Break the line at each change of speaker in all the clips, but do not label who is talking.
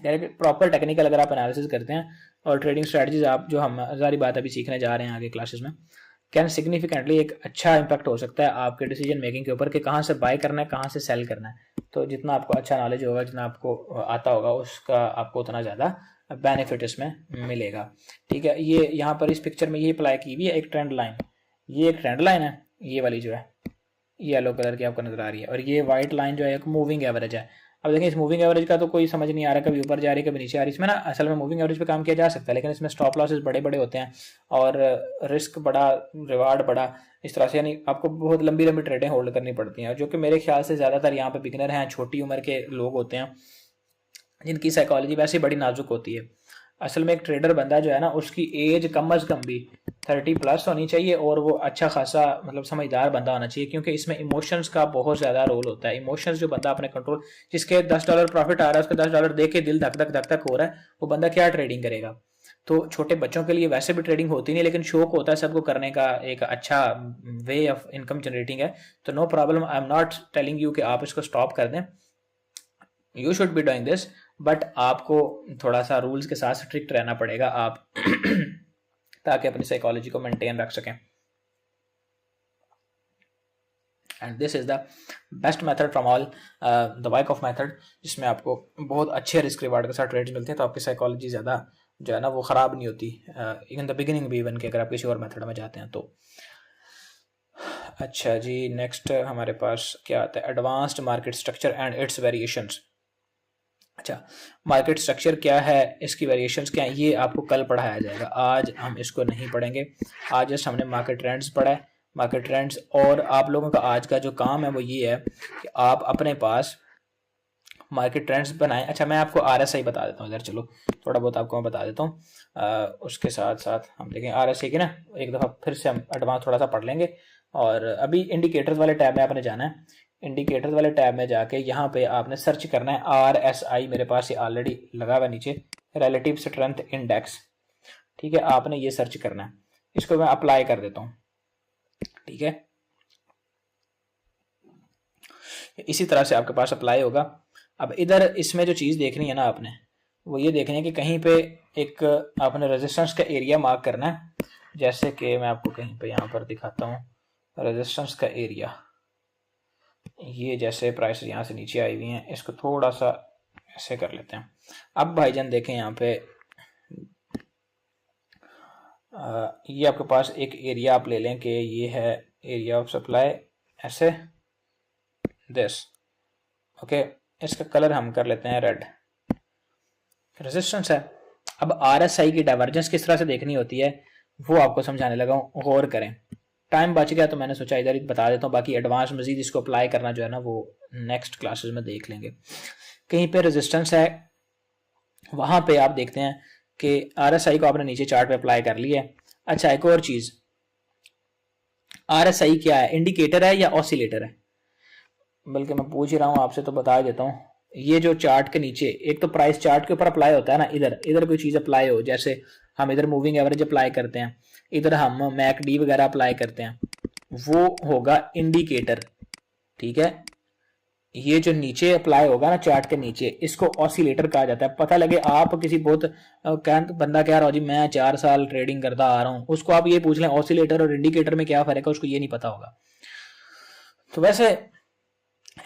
Proper technical अगर आप analysis करते हैं और ट्रेडिंग स्ट्रेटजीज आप जो हम सारी बात अभी सीखने जा रहे हैं आगे क्लासेस में, कैन सिग्निफिकेंटली एक अच्छा इंपैक्ट हो सकता है आपके डिसीजन मेकिंग के ऊपर कि कहाँ से बाय करना है, कहाँ से सेल करना है। तो जितना आपको अच्छा नॉलेज होगा, जितना आपको आता होगा, उसका आपको उतना ज़्यादा बेनिफिट इसमें मिलेगा। ठीक है, ये यहाँ पर इस पिक्चर में ये अप्लाई की हुई है एक ट्रेंड लाइन, ये एक ट्रेंड लाइन है, ये वाली जो है येलो कलर की आपको नजर आ रही है, और ये वाइट लाइन जो है एक मूविंग एवरेज है। अब देखिए इस मूविंग एवरेज का तो कोई समझ नहीं आ रहा, कभी ऊपर जा रही है कभी नीचे आ रही है। इसमें ना असल में मूविंग एवरेज पे काम किया जा सकता है, लेकिन इसमें स्टॉप लॉसेस बड़े बड़े होते हैं और रिस्क बड़ा, रिवार्ड बड़ा, इस तरह से, यानी आपको बहुत लंबी लंबी ट्रेडें होल्ड करनी पड़ती हैं, जो कि मेरे ख्याल से ज़्यादातर यहाँ पे बिगिनर हैं, छोटी उम्र के लोग होते हैं जिनकी साइकोलॉजी वैसे ही बड़ी नाजुक होती है। असल में एक ट्रेडर बंदा जो है ना, उसकी एज कम अज़ कम भी 30+ होनी चाहिए और वो अच्छा खासा मतलब समझदार बंदा होना चाहिए, क्योंकि इसमें इमोशंस का बहुत ज़्यादा रोल होता है। इमोशंस जो बंदा अपने कंट्रोल, जिसके $10 प्रॉफिट आ रहा है, उसके $10 देख के दिल धक धक धक धक हो रहा है, वो बंदा क्या ट्रेडिंग करेगा। तो छोटे बच्चों के लिए वैसे भी ट्रेडिंग होती नहीं, लेकिन शौक होता है सबको करने का, एक अच्छा वे ऑफ इनकम जनरेटिंग है। तो no problem, I am not telling you कि आप इसको स्टॉप कर दें, you should be doing this, but आपको थोड़ा सा रूल्स के साथ स्ट्रिक्ट रहना पड़ेगा आप ताकि अपनी साइकोलॉजी को मेंटेन रख सकें। And this is the best method from all the Wyckoff method, जिसमें आपको बहुत अच्छे रिस्क रिवार्ड के साथ ट्रेड्स मिलते हैं, तो आपकी साइकोलॉजी ज़्यादा जो है ना वो ख़राब नहीं होती इन द बिगिनिंग भी, इवन के अगर आप किसी और मेथड में जाते हैं तो। अच्छा जी, नेक्स्ट हमारे पास क्या आता है, advanced market structure and it's variations. अच्छा, मार्केट स्ट्रक्चर क्या है, इसकी वेरिएशंस क्या है, ये आपको कल पढ़ाया जाएगा, आज हम इसको नहीं पढ़ेंगे। आज जस्ट हमने मार्केट ट्रेंड्स पढ़ा है, मार्केट ट्रेंड्स, और आप लोगों का आज का जो काम है वो ये है कि आप अपने पास मार्केट ट्रेंड्स बनाएं। अच्छा, मैं आपको RSI बता देता हूँ इधर, चलो थोड़ा बहुत आपको मैं बता देता हूँ, उसके साथ साथ हम देखें RSI की ना एक दफ़ा फिर से हम एडवांस थोड़ा सा पढ़ लेंगे। और अभी इंडिकेटर्स वाले टैब में आपने जाना है, इंडिकेटर्स वाले टैब में जाके यहाँ पे आपने सर्च करना है RSI, मेरे पास ये ऑलरेडी लगा हुआ नीचे, रिलेटिव स्ट्रेंथ इंडेक्स। ठीक है, आपने ये सर्च करना है, इसको मैं अप्लाई कर देता हूँ। ठीक है, इसी तरह से आपके पास अप्लाई होगा। अब इधर इसमें जो चीज़ देखनी है ना आपने, वो ये देखनी है कि कहीं पे एक आपने रेजिस्टेंस का एरिया मार्क करना है, जैसे कि मैं आपको कहीं पे यहाँ पर दिखाता हूँ रेजिस्टेंस का एरिया। ये जैसे प्राइस यहाँ से नीचे आई हुई हैं, इसको थोड़ा सा ऐसे कर लेते हैं। अब भाईजान देखें यहाँ पे ये आपके पास एक एरिया आप ले लें कि ये है एरिया ऑफ सप्लाई, ऐसे दिस, ओके। इसका कलर हम कर लेते हैं रेड, रेजिस्टेंस है। अब RSI की डाइवर्जेंस किस तरह से देखनी होती है वो आपको समझाने लगा हूँ, गौर करें। टाइम बच गया तो मैंने सोचा इधर ही बता देता हूँ, बाकी एडवांस मजीद इसको अप्लाई करना जो है ना वो नेक्स्ट क्लासेस में देख लेंगे। कहीं पे रेजिस्टेंस है, वहां पे आप देखते हैं कि RSI को आपने नीचे चार्ट पे अप्लाई कर लिया है। अच्छा, एक और चीज, RSI क्या है, इंडिकेटर है या ऑसिलेटर है? बल्कि मैं पूछ ही रहा हूँ आपसे तो बता देता हूँ। ये जो चार्ट के नीचे एक तो प्राइस चार्ट के ऊपर अप्लाई होता है ना, इधर कोई चीज अप्लाई हो, जैसे हम इधर मूविंग एवरेज अप्लाई करते हैं, इधर हम MACD वगैरह अप्लाई करते हैं, वो होगा इंडिकेटर। ठीक है, ये जो नीचे अप्लाई होगा ना चार्ट के नीचे, इसको ऑसिलेटर कहा जाता है। पता लगे आप किसी बहुत बंदा कह रहा हो जी मैं 4 साल ट्रेडिंग करता आ रहा हूँ, उसको आप ये पूछ लें ऑसिलेटर और इंडिकेटर में क्या फर्क है, उसको ये नहीं पता होगा। तो वैसे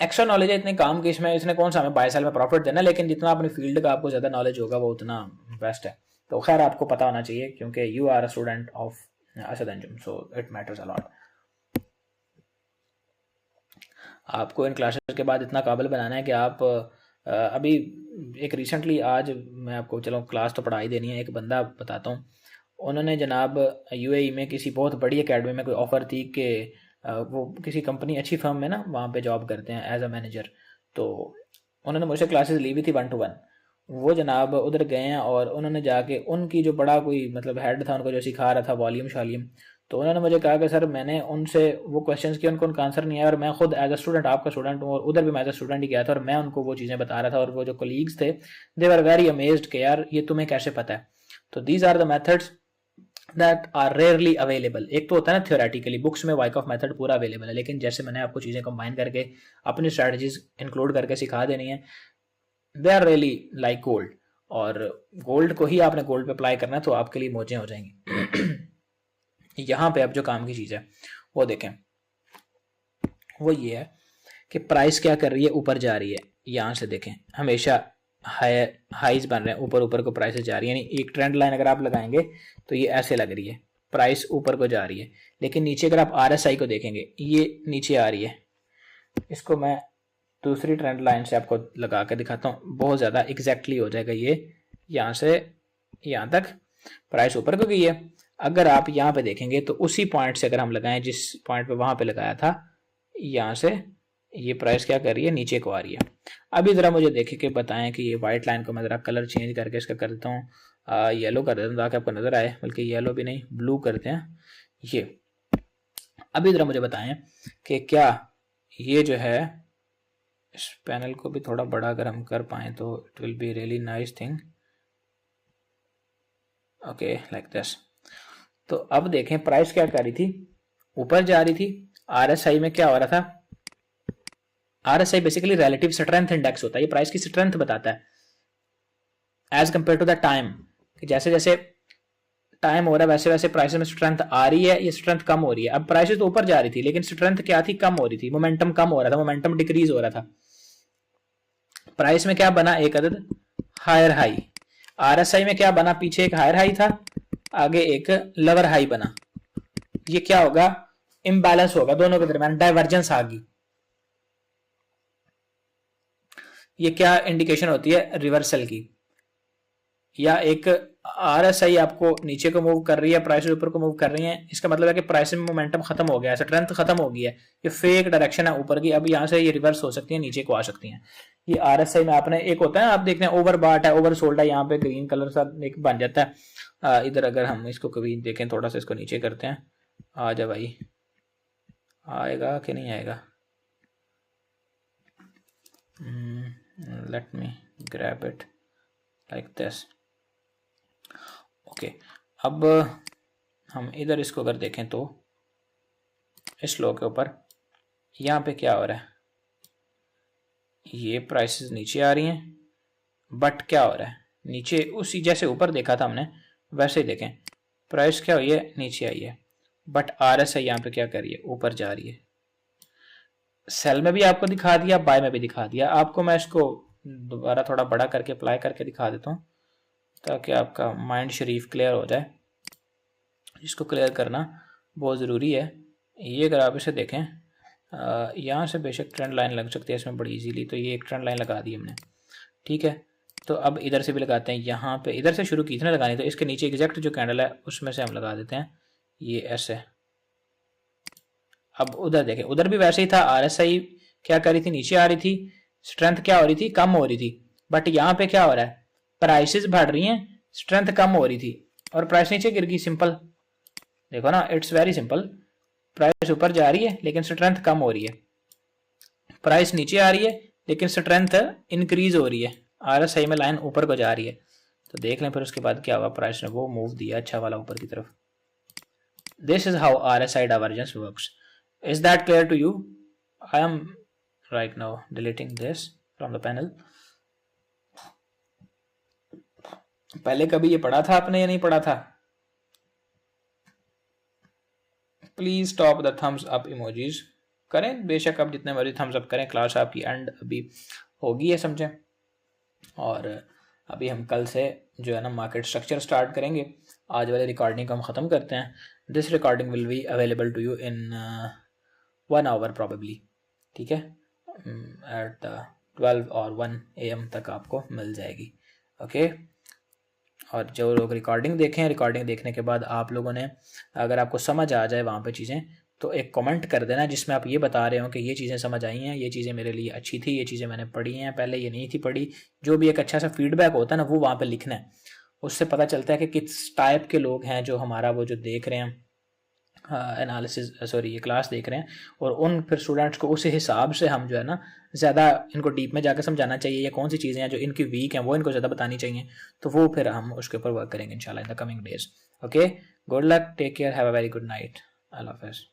एक्स्ट्रा नॉलेज है इतने काम की, इसमें इसने कौन सा हमें बाय सेल में प्रॉफिट देना, लेकिन जितना अपनी फील्ड का आपको ज्यादा नॉलेज होगा वो उतना बेस्ट है। तो खैर आपको पता होना चाहिए क्योंकि you are a student of Asad Anjum, so it matters a lot. आपको इन क्लासेस के बाद इतना काबिल बनाना है कि आप अभी एक रिसेंटली आज मैं आपको, चलो क्लास तो पढ़ाई देनी है, एक बंदा बताता हूँ, उन्होंने जनाब UAE में किसी बहुत बड़ी एकेडमी में कोई ऑफ़र थी कि वो किसी कंपनी अच्छी फर्म में ना वहाँ पे जॉब करते हैं एज अ मैनेजर, तो उन्होंने मुझसे क्लासेस ली हुई थी 1 to 1। वो जनाब उधर गए हैं और उन्होंने जाके उनकी जो बड़ा कोई मतलब हेड था उनको जो सिखा रहा था वॉल्यूम शाल्यूम, तो उन्होंने मुझे कहा कि सर मैंने उनसे वो क्वेश्चंस किए, उनको उनका आंसर नहीं आया, और मैं खुद एज अ स्टूडेंट, आपका स्टूडेंट हूँ और उधर भी मैं एज अ स्टूडेंट ही गया था, और मैं उनको वो चीज़ें बता रहा था, और वो जो कोलीग्स थे दे वर वेरी अमेज्ड कि यार ये तुम्हें कैसे पता है। तो these are the methods that are rarely available. एक तो होता है ना थियोरेटिकली बुक्स में वाइकॉफ मेथड पूरा अवेलेबल है, लेकिन जैसे मैंने आपको चीज़ें कंबाइन करके अपनी स्ट्रैटेजीज इंक्लूड करके सिखा देनी है, they are really like gold. और गोल्ड को ही आपने गोल्ड पे अप्लाई करना है तो आपके लिए मौजें हो जाएंगी। यहाँ पे अब जो काम की चीज़ है वो देखें, वो ये है कि प्राइस क्या कर रही है, ऊपर जा रही है। यहाँ से देखें हमेशा हाईज बन रहे हैं, ऊपर ऊपर को प्राइसेस जा रही है, यानी एक ट्रेंड लाइन अगर आप लगाएंगे तो ये ऐसे लग रही है, प्राइस ऊपर को जा रही है। लेकिन नीचे अगर आप RSI को देखेंगे ये नीचे आ रही है। इसको मैं दूसरी ट्रेंड लाइन से आपको लगा कर दिखाता हूँ, बहुत ज़्यादा एग्जैक्टली हो जाएगा ये। यहाँ से यहाँ तक प्राइस ऊपर को गई है। अगर आप यहाँ पे देखेंगे तो उसी पॉइंट से अगर हम लगाएं जिस पॉइंट पे वहां पे लगाया था, यहाँ से ये प्राइस क्या कर रही है, नीचे को आ रही है। अभी ज़रा मुझे देखे कि बताएं कि ये वाइट लाइन को मैं ज़रा कलर चेंज करके इसका कर देता हूँ येलो कर देता हूँ ताकि आपको नज़र आए, बल्कि येलो भी नहीं ब्लू करते हैं ये। अभी ज़रा मुझे बताएं कि क्या ये जो है, इस पैनल को भी थोड़ा बड़ा अगर हम कर पाएँ तो it will be really nice thing. Okay like this. तो अब देखें प्राइस क्या कर रही थी, ऊपर जा रही थी। RSI में क्या हो रहा था, RSI basically relative strength index होता है, ये प्राइस की स्ट्रेंथ बताता है as compare to the time, कि जैसे जैसे टाइम हो रहा है वैसे वैसे प्राइस में स्ट्रेंथ आ रही है, ये स्ट्रेंथ कम हो रही है। अब प्राइसेस तो ऊपर जा रही थी लेकिन स्ट्रेंथ क्या थी, कम हो रही थी, मोमेंटम कम हो रहा था, मोमेंटम डिक्रीज हो रहा था। प्राइस में क्या बना, एक अदद हायर हाई। RSI में क्या बना, पीछे एक हायर हाई था, आगे एक लोअर हाई बना। ये क्या होगा, इम्बैलेंस होगा, दोनों के दरमियान डाइवर्जेंस आ गई। ये क्या इंडिकेशन होती है, रिवर्सल की। या एक RSI आपको नीचे को मूव कर रही है, प्राइस ऊपर को मूव कर रही है, इसका मतलब है कि प्राइस में मोमेंटम खत्म हो गया है, स्ट्रेंथ खत्म हो गई है, ये फेक डायरेक्शन है ऊपर की। अब यहाँ से ये रिवर्स हो सकती है, नीचे को आ सकती हैं। ये RSI में आपने एक होता है, आप देखते हैं ओवर बाट है, ओवर सोल्ड है, यहाँ पे ग्रीन कलर सा एक बन जाता है। इधर अगर हम इसको कभी देखें, थोड़ा सा इसको नीचे करते हैं, आ जा भाई, आएगा कि नहीं आएगा, let me grab it like this. Okay, अब हम इधर इसको अगर देखें तो इस लो के ऊपर यहाँ पे क्या हो रहा है, ये प्राइसेस नीचे आ रही हैं, बट क्या हो रहा है, नीचे उसी जैसे ऊपर देखा था हमने वैसे ही देखें, प्राइस क्या हुई है, नीचे आई है, बट RSI यहाँ पे क्या कर रही है, ऊपर जा रही है। सेल में भी आपको दिखा दिया, बाय में भी दिखा दिया। आपको मैं इसको दोबारा थोड़ा बड़ा करके अप्लाई करके दिखा देता हूँ ताकि आपका माइंड शरीफ क्लियर हो जाए। इसको क्लियर करना बहुत ज़रूरी है। ये अगर आप इसे देखें, यहाँ से बेशक ट्रेंड लाइन लग सकती है इसमें बड़ी इजीली, तो ये एक ट्रेंड लाइन लगा दी हमने, ठीक है। तो अब इधर से भी लगाते हैं, यहाँ पे इधर से शुरू की थी ना लगानी, तो इसके नीचे एग्जैक्ट जो कैंडल है उसमें से हम लगा देते हैं ये ऐसे। अब उधर देखें, उधर भी वैसे ही था, RSI क्या कर रही थी, नीचे आ रही थी, स्ट्रेंथ क्या हो रही थी, कम हो रही थी। बट यहाँ पे क्या हो रहा है, प्राइसेस बढ़ रही हैं, स्ट्रेंथ कम हो रही थी और प्राइस नीचे गिर गई। सिंपल देखो ना, इट्स वेरी सिंपल। प्राइस ऊपर जा रही है लेकिन स्ट्रेंथ कम हो रही है, प्राइस नीचे आ रही है लेकिन स्ट्रेंथ इंक्रीज हो रही है, RSI में लाइन ऊपर को जा रही है। तो देख लें फिर उसके बाद क्या हुआ, प्राइस ने वो मूव दिया अच्छा वाला ऊपर की तरफ। This is how RSI divergence works. Is that clear to you? I am right now deleting this from the panel. पहले कभी ये पढ़ा था आपने या नहीं पढ़ा था? Please stop the thumbs up emojis. करें बेशक आप जितने मर्जी थम्स अप करें, क्लास आपकी एंड अभी होगी है, समझें। और अभी हम कल से जो है ना मार्केट स्ट्रक्चर स्टार्ट करेंगे। आज वाली रिकॉर्डिंग को हम ख़त्म करते हैं। This recording will be available to you in 1 hour probably, ठीक है, एट 12 और 1 AM तक आपको मिल जाएगी। ओके, और जो लोग रिकॉर्डिंग देखें, रिकॉर्डिंग देखने के बाद आप लोगों ने अगर आपको समझ आ जाए वहाँ पे चीज़ें, तो एक कमेंट कर देना जिसमें आप ये बता रहे हो कि ये चीज़ें समझ आई हैं, ये चीज़ें मेरे लिए अच्छी थी, ये चीज़ें मैंने पढ़ी हैं, पहले ये नहीं थी पढ़ी। जो भी एक अच्छा सा फीडबैक होता है ना, वो वहाँ पर लिखना है। उससे पता चलता है कि किस टाइप के लोग हैं जो हमारा वो जो देख रहे हैं एनालिसिस, सॉरी ये क्लास देख रहे हैं, और उन फिर स्टूडेंट्स को उसी हिसाब से हम जो है ना ज़्यादा इनको डीप में जाकर समझाना चाहिए, या कौन सी चीज़ें हैं जो इनकी वीक हैं वो इनको ज़्यादा बतानी चाहिए। तो वो फिर हम उसके ऊपर वर्क करेंगे इंशाल्लाह in the coming days. Okay, good luck, take care, have a very good night, अल्लाह हाफ़िज़।